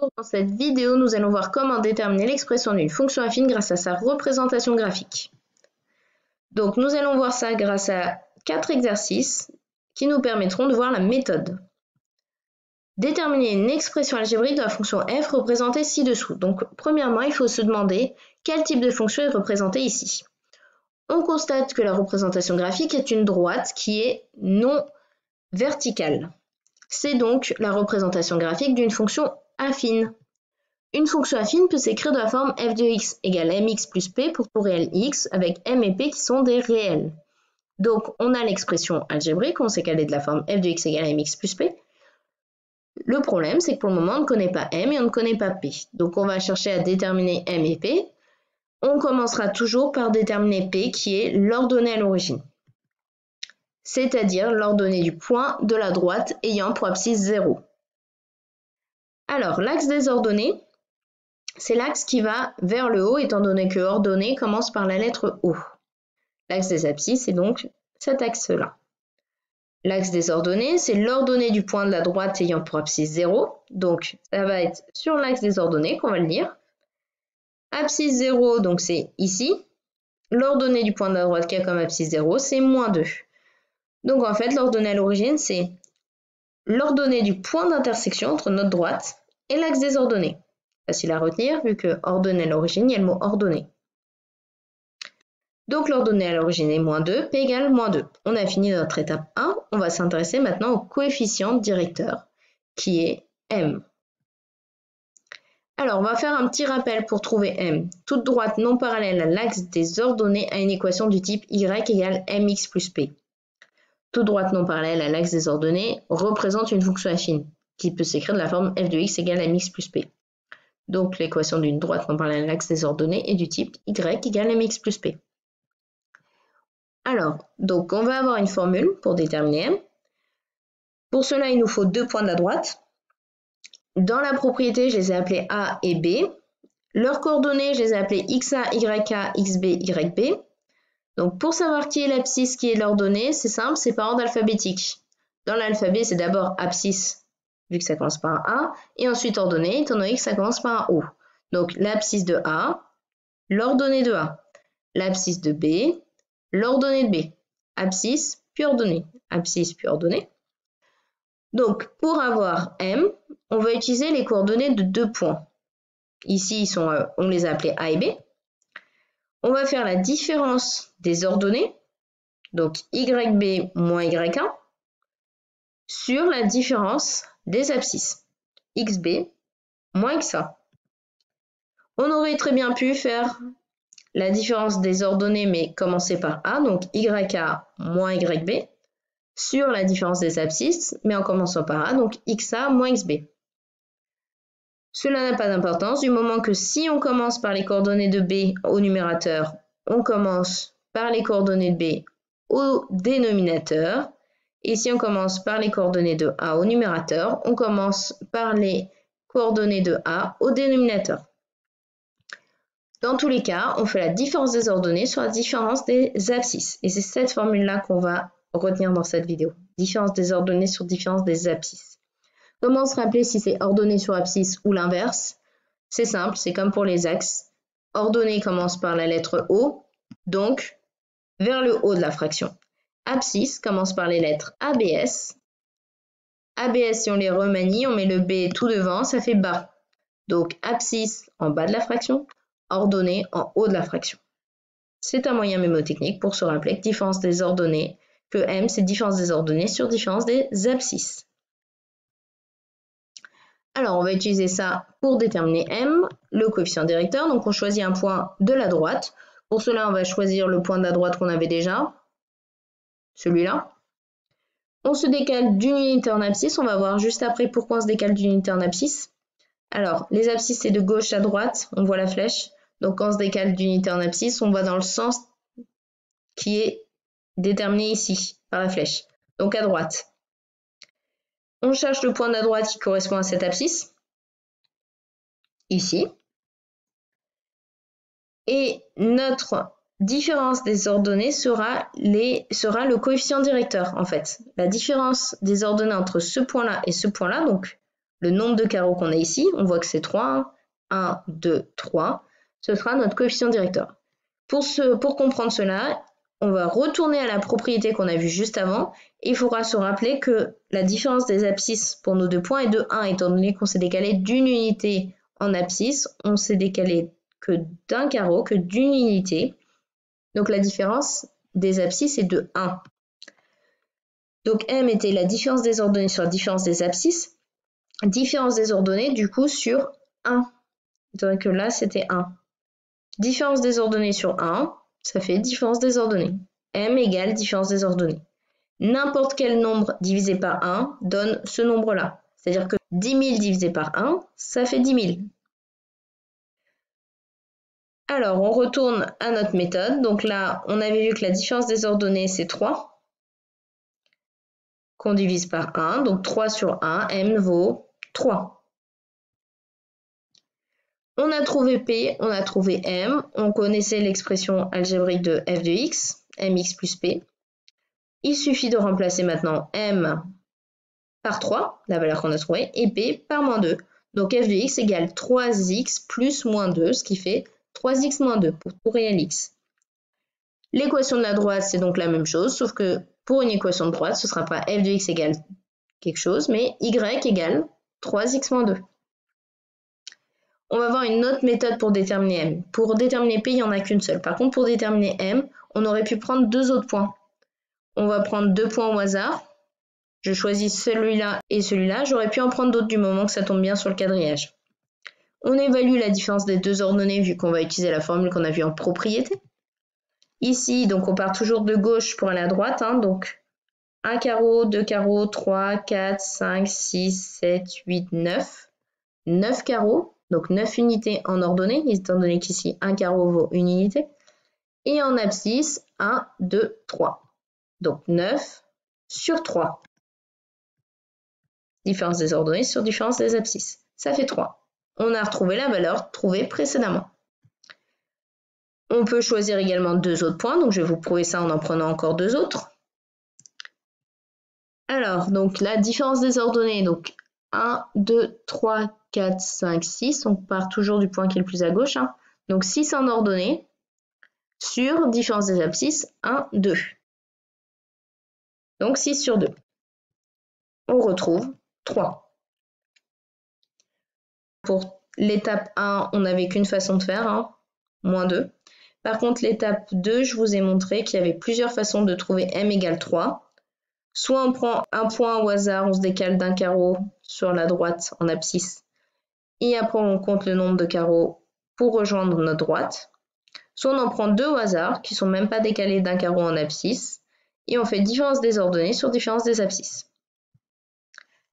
Donc, dans cette vidéo, nous allons voir comment déterminer l'expression d'une fonction affine grâce à sa représentation graphique. Donc, nous allons voir ça grâce à 4 exercices qui nous permettront de voir la méthode. Déterminer une expression algébrique de la fonction f représentée ci-dessous. Donc, premièrement, il faut se demander quel type de fonction est représenté ici. On constate que la représentation graphique est une droite qui est non verticale. C'est donc la représentation graphique d'une fonction affine. Une fonction affine peut s'écrire de la forme f de x égale mx plus p pour tout réel x, avec m et p qui sont des réels. Donc, on a l'expression algébrique, on sait qu'elle est de la forme f de x égale mx plus p. Le problème, c'est que pour le moment, on ne connaît pas m et on ne connaît pas p. Donc, on va chercher à déterminer m et p. On commencera toujours par déterminer p, qui est l'ordonnée à l'origine, c'est-à-dire l'ordonnée du point de la droite ayant pour abscisse 0. Alors, l'axe des ordonnées, c'est l'axe qui va vers le haut, étant donné que ordonnée commence par la lettre O. L'axe des abscisses est donc cet axe-là. L'axe des ordonnées, c'est l'ordonnée du point de la droite ayant pour abscisse 0. Donc, ça va être sur l'axe des ordonnées qu'on va le lire. Abscisse 0, donc c'est ici. L'ordonnée du point de la droite qui a comme abscisse 0, c'est moins 2. Donc, en fait, l'ordonnée à l'origine, c'est l'ordonnée du point d'intersection entre notre droite et l'axe des ordonnées. Facile à retenir, vu que ordonnée à l'origine, il y a le mot ordonnée. Donc, l'ordonnée à l'origine est moins 2, p égale moins 2. On a fini notre étape 1. On va s'intéresser maintenant au coefficient directeur, qui est m. Alors, on va faire un petit rappel pour trouver m. Toute droite non parallèle à l'axe des ordonnées a une équation du type y égale mx plus p. Toute droite non parallèle à l'axe des ordonnées représente une fonction affine, qui peut s'écrire de la forme f de x égale mx plus p. Donc, l'équation d'une droite non parallèle à l'axe des ordonnées est du type y égale mx plus p. Alors, donc on va avoir une formule pour déterminer m. Pour cela, il nous faut deux points de la droite. Dans la propriété, je les ai appelés A et B. Leurs coordonnées, je les ai appelées XA, YA, XB, YB. Donc, pour savoir qui est l'abscisse, qui est l'ordonnée, c'est simple, c'est par ordre alphabétique. Dans l'alphabet, c'est d'abord abscisse, vu que ça commence par un A, et ensuite ordonnée, étant donné que ça commence par un O. Donc, l'abscisse de A, l'ordonnée de A. L'abscisse de B, l'ordonnée de B. Abscisse, puis ordonnée. Abscisse, puis ordonnée. Donc, pour avoir M, on va utiliser les coordonnées de deux points. Ici, on les a appelés A et B. On va faire la différence des ordonnées, donc YB moins YA, sur la différence des abscisses, XB moins XA. On aurait très bien pu faire la différence des ordonnées, mais commencer par A, donc YA moins YB, sur la différence des abscisses, mais en commençant par A, donc XA moins XB. Cela n'a pas d'importance du moment que si on commence par les coordonnées de B au numérateur, on commence par les coordonnées de B au dénominateur. Et si on commence par les coordonnées de A au numérateur, on commence par les coordonnées de A au dénominateur. Dans tous les cas, on fait la différence des ordonnées sur la différence des abscisses. Et c'est cette formule-là qu'on va retenir dans cette vidéo. Différence des ordonnées sur différence des abscisses. Comment se rappeler si c'est ordonnée sur abscisse ou l'inverse? C'est simple, c'est comme pour les axes. Ordonnée commence par la lettre O, donc vers le haut de la fraction. Abscisse commence par les lettres ABS. ABS, si on les remanie, on met le B tout devant, ça fait bas. Donc abscisse en bas de la fraction, ordonnée en haut de la fraction. C'est un moyen mémotechnique pour se rappeler que différence des ordonnées, que M, c'est différence des ordonnées sur différence des abscisses. Alors, on va utiliser ça pour déterminer M, le coefficient directeur. Donc, on choisit un point de la droite. Pour cela, on va choisir le point de la droite qu'on avait déjà, celui-là. On se décale d'une unité en abscisse. On va voir juste après pourquoi on se décale d'une unité en abscisse. Alors, les abscisses, c'est de gauche à droite. On voit la flèche. Donc, quand on se décale d'une unité en abscisse, on va dans le sens qui est déterminé ici, par la flèche. Donc, à droite. On cherche le point de la droite qui correspond à cette abscisse, ici. Et notre différence des ordonnées sera le coefficient directeur, en fait. La différence des ordonnées entre ce point-là et ce point-là, donc le nombre de carreaux qu'on a ici, on voit que c'est 3, 1, 2, 3, ce sera notre coefficient directeur. Pour comprendre cela, on va retourner à la propriété qu'on a vue juste avant, et il faudra se rappeler que la différence des abscisses pour nos 2 points est de 1, étant donné qu'on s'est décalé d'une unité en abscisse, on s'est décalé que d'un carreau, que d'une unité. Donc la différence des abscisses est de 1. Donc M était la différence des ordonnées sur la différence des abscisses. Différence des ordonnées du coup sur 1. Donc là c'était 1. Différence des ordonnées sur 1, ça fait différence des ordonnées. M égale différence des ordonnées. N'importe quel nombre divisé par 1 donne ce nombre-là. C'est-à-dire que 10 000 divisé par 1, ça fait 10 000. Alors, on retourne à notre méthode. Donc là, on avait vu que la différence des ordonnées, c'est 3, qu'on divise par 1. Donc 3 sur 1, M vaut 3. On a trouvé P, on a trouvé M. On connaissait l'expression algébrique de f de x, mx plus P. Il suffit de remplacer maintenant M par 3, la valeur qu'on a trouvée, et P par moins 2. Donc f de x égale 3x plus moins 2, ce qui fait 3x moins 2 pour tout réel x. L'équation de la droite, c'est donc la même chose, sauf que pour une équation de droite, ce ne sera pas f de x égale quelque chose, mais y égale 3x moins 2. On va voir une autre méthode pour déterminer m. Pour déterminer p, il n'y en a qu'une seule. Par contre, pour déterminer m, on aurait pu prendre 2 autres points. On va prendre 2 points au hasard. Je choisis celui-là et celui-là. J'aurais pu en prendre d'autres du moment que ça tombe bien sur le quadrillage. On évalue la différence des 2 ordonnées vu qu'on va utiliser la formule qu'on a vue en propriété. Ici, donc on part toujours de gauche pour aller à droite. Donc 1 carreau, 2 carreaux, 3, 4, 5, 6, 7, 8, 9. 9 carreaux, donc 9 unités en ordonnée, étant donné qu'ici 1 carreau vaut une unité. Et en abscisse, 1, 2, 3. Donc 9 sur 3. Différence des ordonnées sur différence des abscisses. Ça fait 3. On a retrouvé la valeur trouvée précédemment. On peut choisir également 2 autres points, donc je vais vous prouver ça en prenant encore 2 autres. Alors, donc la différence des ordonnées, donc 1, 2, 3, 4, 5, 6, on part toujours du point qui est le plus à gauche. Donc 6 en ordonnée sur différence des abscisses, 1, 2. Donc 6 sur 2. On retrouve 3. Pour l'étape 1, on n'avait qu'une façon de faire, moins 2. Par contre, l'étape 2, je vous ai montré qu'il y avait plusieurs façons de trouver m égale 3. Soit on prend un point au hasard, on se décale d'un carreau sur la droite en abscisse, et après on compte le nombre de carreaux pour rejoindre notre droite. Soit on en prend 2 au hasard, qui ne sont même pas décalés d'un carreau en abscisse, et on fait différence des ordonnées sur différence des abscisses.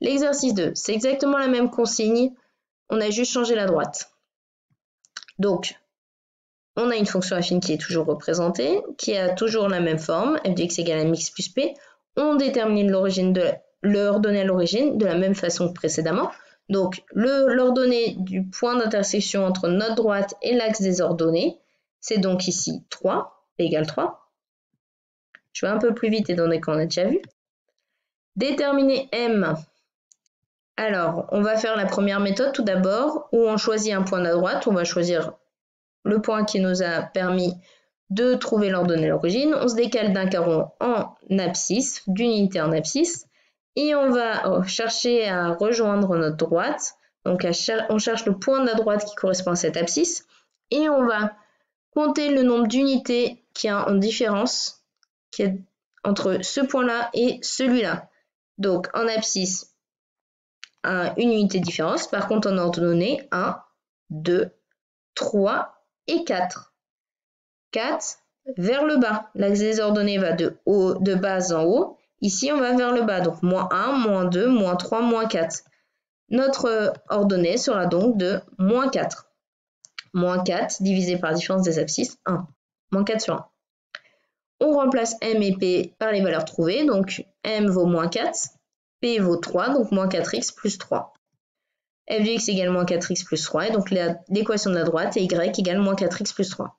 L'exercice 2, c'est exactement la même consigne, on a juste changé la droite. Donc, on a une fonction affine qui est toujours représentée, qui a toujours la même forme, f de x égale mx plus p. On détermine l'ordonnée à l'origine de la même façon que précédemment. Donc, l'ordonnée du point d'intersection entre notre droite et l'axe des ordonnées, c'est donc ici 3, p égale 3. Je vais un peu plus vite étant donné qu'on a déjà vu. Déterminer m. Alors, on va faire la première méthode tout d'abord, où on choisit un point de la droite. On va choisir le point qui nous a permis de trouver l'ordonnée à l'origine. On se décale d'un carreau en abscisse, d'une unité en abscisse, et on va chercher à rejoindre notre droite. Donc on cherche le point de la droite qui correspond à cette abscisse, et on va compter le nombre d'unités qu'il y a en différence qui est entre ce point-là et celui-là. Donc en abscisse, une unité de différence. Par contre, en ordonnée, 1, 2, 3 et 4. 4 vers le bas. L'axe des ordonnées va de bas en haut. Ici, on va vers le bas. Donc, moins 1, moins 2, moins 3, moins 4. Notre ordonnée sera donc de moins 4. Moins 4 divisé par la différence des abscisses, 1. Moins 4 sur 1. On remplace m et p par les valeurs trouvées. Donc, m vaut moins 4. P vaut 3, donc moins 4x plus 3. f de x égale moins 4x plus 3. Et donc, l'équation de la droite est y égale moins 4x plus 3.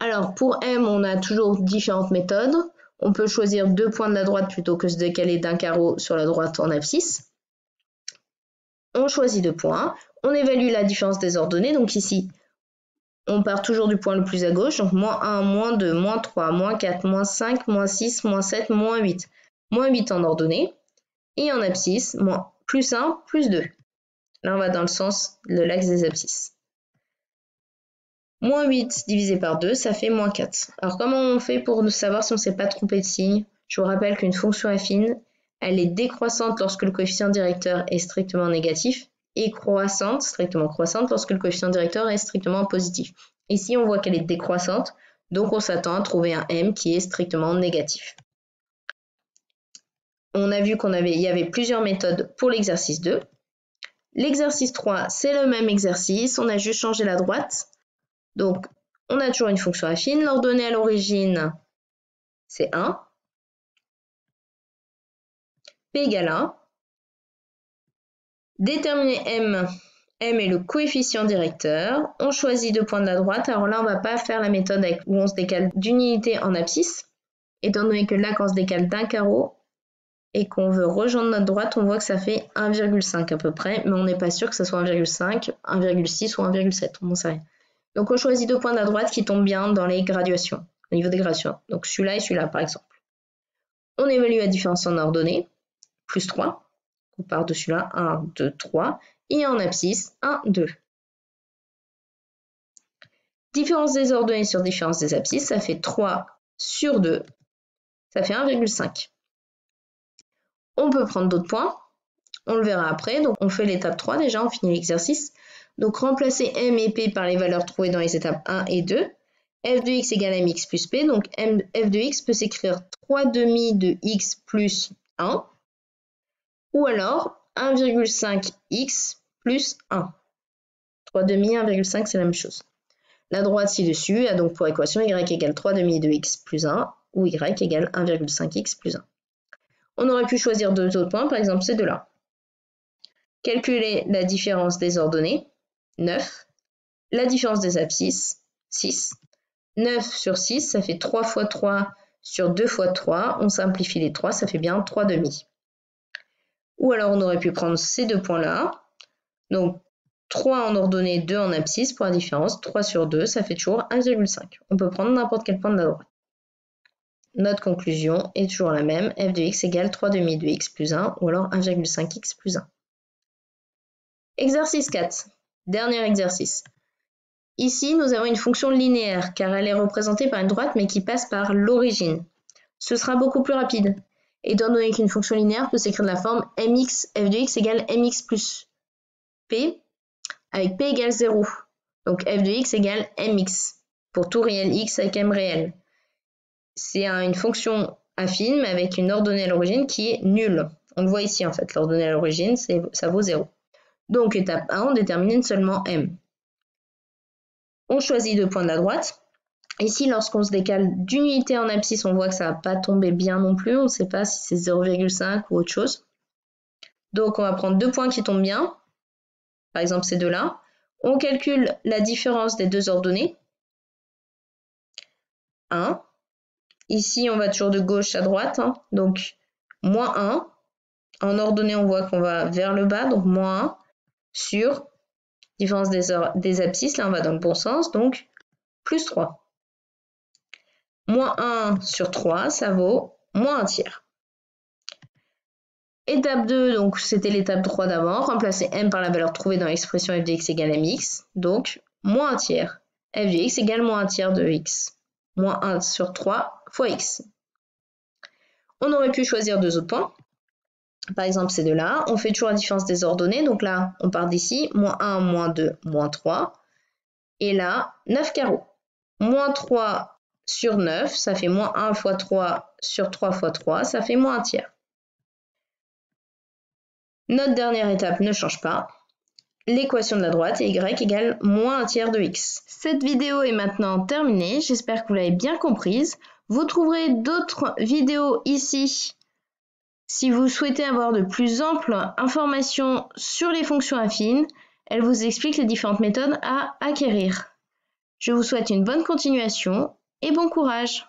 Alors, pour m, on a toujours différentes méthodes. On peut choisir 2 points de la droite plutôt que se décaler d'un carreau sur la droite en abscisse. On choisit 2 points, on évalue la différence des ordonnées, donc ici, on part toujours du point le plus à gauche, donc moins 1, moins 2, moins 3, moins 4, moins 5, moins 6, moins 7, moins 8. Moins 8 en ordonnée, et en abscisse, plus 1, plus 2. Là, on va dans le sens de l'axe des abscisses. Moins 8 divisé par 2, ça fait moins 4. Alors, comment on fait pour savoir si on ne s'est pas trompé de signe? Je vous rappelle qu'une fonction affine, elle est décroissante lorsque le coefficient directeur est strictement négatif et croissante, strictement croissante, lorsque le coefficient directeur est strictement positif. Ici, on voit qu'elle est décroissante, donc on s'attend à trouver un m qui est strictement négatif. On a vu qu'il y avait plusieurs méthodes pour l'exercice 2. L'exercice 3, c'est le même exercice, on a juste changé la droite. Donc, on a toujours une fonction affine. L'ordonnée à l'origine, c'est 1. P égale 1. Déterminer m. M est le coefficient directeur. On choisit 2 points de la droite. Alors là, on ne va pas faire la méthode où on se décale d'une unité en abscisse. Étant donné que là, quand on se décale d'un carreau et qu'on veut rejoindre notre droite, on voit que ça fait 1,5 à peu près. Mais on n'est pas sûr que ça soit 1,5, 1,6 ou 1,7. On n'en sait rien. Donc, on choisit 2 points de la droite qui tombent bien dans les graduations, au niveau des graduations. Donc, celui-là et celui-là, par exemple. On évalue la différence en ordonnée, plus 3. On part de celui-là, 1, 2, 3. Et en abscisse, 1, 2. Différence des ordonnées sur différence des abscisses, ça fait 3 sur 2. Ça fait 1,5. On peut prendre d'autres points. On le verra après. Donc, on fait l'étape 3 déjà, on finit l'exercice. Donc, remplacer m et p par les valeurs trouvées dans les étapes 1 et 2. F de x égale mx plus p. Donc, f de x peut s'écrire 3 demi de x plus 1. Ou alors 1,5x plus 1. 3 demi, 1,5, c'est la même chose. La droite ci-dessus a donc pour équation y égale 3 demi de x plus 1 ou y égale 1,5x plus 1. On aurait pu choisir 2 autres points, par exemple ces deux-là. Calculer la différence des ordonnées, 9. La différence des abscisses, 6. 9 sur 6, ça fait 3 fois 3 sur 2 fois 3. On simplifie les 3, ça fait bien 3 demi. Ou alors on aurait pu prendre ces deux points-là. Donc 3 en ordonnée, 2 en abscisse pour la différence. 3 sur 2, ça fait toujours 1,5. On peut prendre n'importe quel point de la droite. Notre conclusion est toujours la même. F de x égale 3 demi de x plus 1 ou alors 1,5x plus 1. Exercice 4. Dernier exercice. Ici, nous avons une fonction linéaire car elle est représentée par une droite mais qui passe par l'origine. Ce sera beaucoup plus rapide, étant donné qu'une fonction linéaire peut s'écrire de la forme mx f de x égale mx plus p avec p égale 0. Donc f de x égale mx pour tout réel x avec m réel. C'est une fonction affine mais avec une ordonnée à l'origine qui est nulle. On le voit ici en fait, l'ordonnée à l'origine ça vaut 0. Donc étape 1, on détermine seulement m. On choisit 2 points de la droite. Ici, lorsqu'on se décale d'une unité en abscisse, on voit que ça ne va pas tomber bien non plus. On ne sait pas si c'est 0,5 ou autre chose. Donc, on va prendre 2 points qui tombent bien. Par exemple, ces deux-là. On calcule la différence des deux ordonnées. 1. Ici, on va toujours de gauche à droite. Donc, moins 1. En ordonnée, on voit qu'on va vers le bas. Donc, moins 1 sur différence des abscisses. Là, on va dans le bon sens. Donc, plus 3. Moins 1 sur 3, ça vaut moins 1 tiers. Étape 2, donc c'était l'étape 3 d'avant. Remplacer m par la valeur trouvée dans l'expression f de x égale mx. Donc, moins 1 tiers. F de x égale moins 1 tiers de x. Moins 1 sur 3 fois x. On aurait pu choisir 2 autres points. Par exemple, ces deux-là. On fait toujours la différence des ordonnées. Donc là, on part d'ici. Moins 1, moins 2, moins 3. Et là, 9 carreaux. Moins 3 sur 9, ça fait moins 1 fois 3 sur 3 fois 3, ça fait moins 1 tiers. Notre dernière étape ne change pas. L'équation de la droite est y égale moins 1 tiers de x. Cette vidéo est maintenant terminée, j'espère que vous l'avez bien comprise. Vous trouverez d'autres vidéos ici si vous souhaitez avoir de plus amples informations sur les fonctions affines. Elles vous expliquent les différentes méthodes à acquérir. Je vous souhaite une bonne continuation et bon courage!